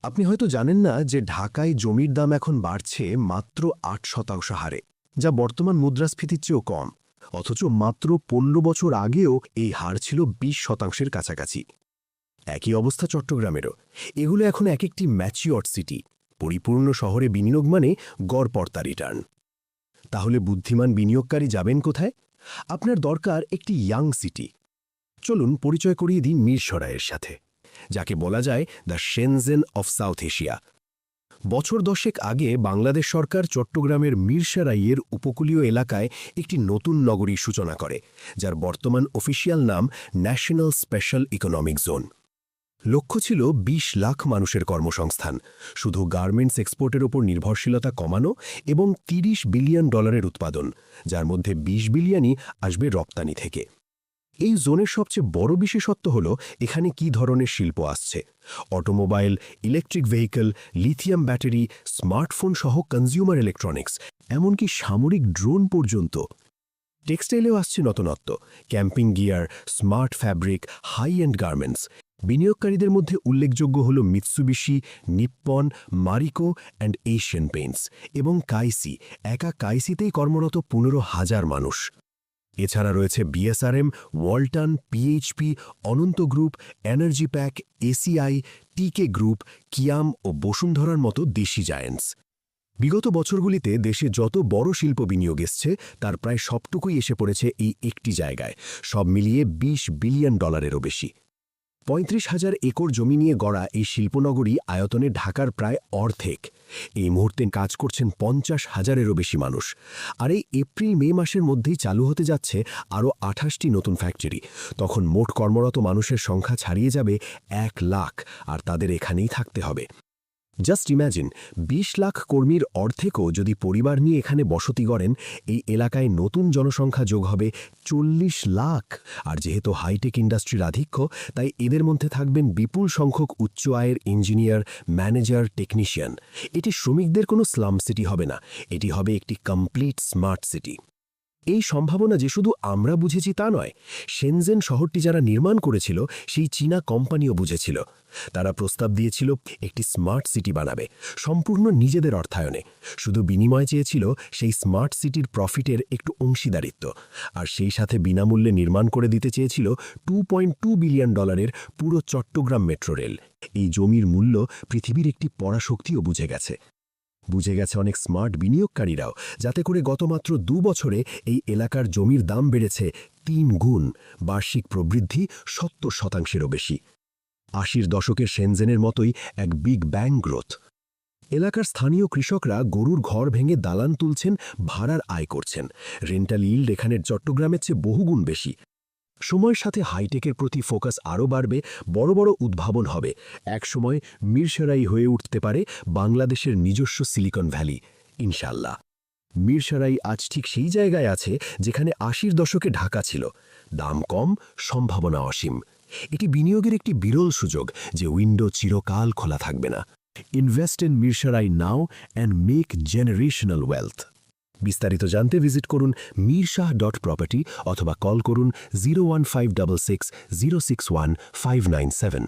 আপনি হয়তো জানেন না যে ঢাকায় জমির দাম এখন বাড়ছে মাত্র ৮% হারে, যা বর্তমান মুদ্রাস্ফীতির চেয়েও কম। অথচ মাত্র ১৫ বছর আগেও এই হার ছিল ২০% কাছাকাছি। একই অবস্থা চট্টগ্রামেরও। এগুলো এখন এক একটি ম্যাচিওর সিটি। পরিপূর্ণ শহরে বিনিয়োগ মানে গড়পড়তা রিটার্ন। তাহলে বুদ্ধিমান বিনিয়োগকারী যাবেন কোথায়? আপনার দরকার একটি ইয়াং সিটি। চলুন পরিচয় করিয়ে দিই মিরসরাইয়ের সাথে, যাকে বলা যায় the Shenzhen of South Asia. বছর ১০ আগে বাংলাদেশ সরকার চট্টগ্রামের মিরসরাইয়ের উপকূলীয় এলাকায় একটি নতুন নগরীর সূচনা করে, যার বর্তমান অফিসিয়াল নাম ন্যাশনাল স্পেশাল ইকোনমিক জোন। লক্ষ্য ছিল ২০ লাখ মানুষের কর্মসংস্থান, শুধু গার্মেন্টস এক্সপোর্টের ওপর নির্ভরশীলতা কমানো এবং $৩০ বিলিয়ন উৎপাদন, যার মধ্যে ২০ বিলিয়নই আসবে রপ্তানি থেকে। এই জোনের সবচেয়ে বড় বিশেষত্ব হল এখানে কী ধরনের শিল্প আসছে। Automobile, electric vehicle, lithium battery, smartphone সহ কনজিউমার ইলেকট্রনিক্স, এমনকি সামরিক ড্রোন পর্যন্ত। টেক্সটাইলেও আসছে নতুনত্ব, camping gear, smart fabric, high end garments. বিনিয়োগকারীদের মধ্যে উল্লেখযোগ্য হল Mitsubishi, Nippon, Marico and Asian Paints এবং কাইসি। একা কাইসিতেই কর্মরত ১৫,০০০ মানুষ। এছাড়া রয়েছে BSRM, Walton, PHP, Ananta group, Energypac, ACI, TK group, Kiam ও বসুন্ধরার মতো দেশি জায়ান্টস। বিগত বছরগুলিতে দেশে যত বড় শিল্প বিনিয়োগ এসছে তার প্রায় সবটুকুই এসে পড়েছে এই একটি জায়গায়, সব মিলিয়ে $২০ বিলিয়ন বেশি। ৩৫,০০০ একর জমি নিয়ে গড়া এই শিল্পনগরী আয়তনে ঢাকার প্রায় অর্ধেক। এই মুহূর্তে কাজ করছেন ৫০,০০০-এরও বেশি মানুষ। আর এই এপ্রিল-মে মাসের মধ্যেই চালু হতে যাচ্ছে আরও ২৮টি নতুন ফ্যাক্টরি। তখন মোট কর্মরত মানুষের সংখ্যা ছাড়িয়ে যাবে ১ লাখ, আর তাদের এখানেই থাকতে হবে। জাস্ট ইম্যাজিন, ২০ লাখ কর্মীর অর্ধেকও যদি পরিবার নিয়ে এখানে বসতি গড়েন, এই এলাকায় নতুন জনসংখ্যা যোগ হবে ৪০ লাখ। আর যেহেতু হাইটেক ইন্ডাস্ট্রির আধিক্য, তাই এদের মধ্যে থাকবেন বিপুল সংখ্যক উচ্চ আয়ের ইঞ্জিনিয়ার, ম্যানেজার, টেকনিশিয়ান। এটি শ্রমিকদের কোনো স্লাম সিটি হবে না, এটি হবে একটি কমপ্লিট স্মার্ট সিটি। এই সম্ভাবনা যে শুধু আমরা বুঝেছি তা নয়, শেনজেন শহরটি যারা নির্মাণ করেছিল সেই চীনা কোম্পানিও বুঝেছিল। তারা প্রস্তাব দিয়েছিল একটি স্মার্ট সিটি বানাবে, সম্পূর্ণ নিজেদের অর্থায়নে। শুধু বিনিময় চেয়েছিল সেই স্মার্ট সিটির প্রফিটের একটু অংশীদারিত্ব, আর সেই সাথে বিনামূল্যে নির্মাণ করে দিতে চেয়েছিল $2.2 বিলিয়ন পুরো চট্টগ্রাম মেট্রো রেল। এই জমির মূল্য পৃথিবীর একটি পরাশক্তিও বুঝে গেছে অনেক স্মার্ট বিনিয়োগকারীরাও, যাতে করে গত মাত্র ২ বছরে এই এলাকার জমির দাম বেড়েছে ৩ গুণ, বার্ষিক প্রবৃদ্ধি ৭০%-এরও বেশি। ৮০ দশকের শেনজেনের মতোই এক বিগ ব্যাং গ্রোথ। এলাকার স্থানীয় কৃষকরা গরুর ঘর ভেঙে দালান তুলছেন, ভাড়ার আয় করছেন। রেন্টাল ইল্ড এখানের চট্টগ্রামের চেয়ে বহুগুণ বেশি। সময়ের সাথে হাইটেকের প্রতি ফোকাস আরও বাড়বে, বড় বড় উদ্ভাবন হবে। একসময় মিরসরাই হয়ে উঠতে পারে বাংলাদেশের নিজস্ব সিলিকন ভ্যালি, ইনশাল্লাহ। মিরসরাই আজ ঠিক সেই জায়গায় আছে যেখানে ৮০ দশকে ঢাকা ছিল। দাম কম, সম্ভাবনা অসীম। এটি বিনিয়োগের একটি বিরল সুযোগ, যে উইন্ডো চিরকাল খোলা থাকবে না। Invest in Mirsarai now and make generational wealth. বিস্তারিত জানতে ভিজিট করুন mirshah.property অথবা কল করুন 01566 061 597।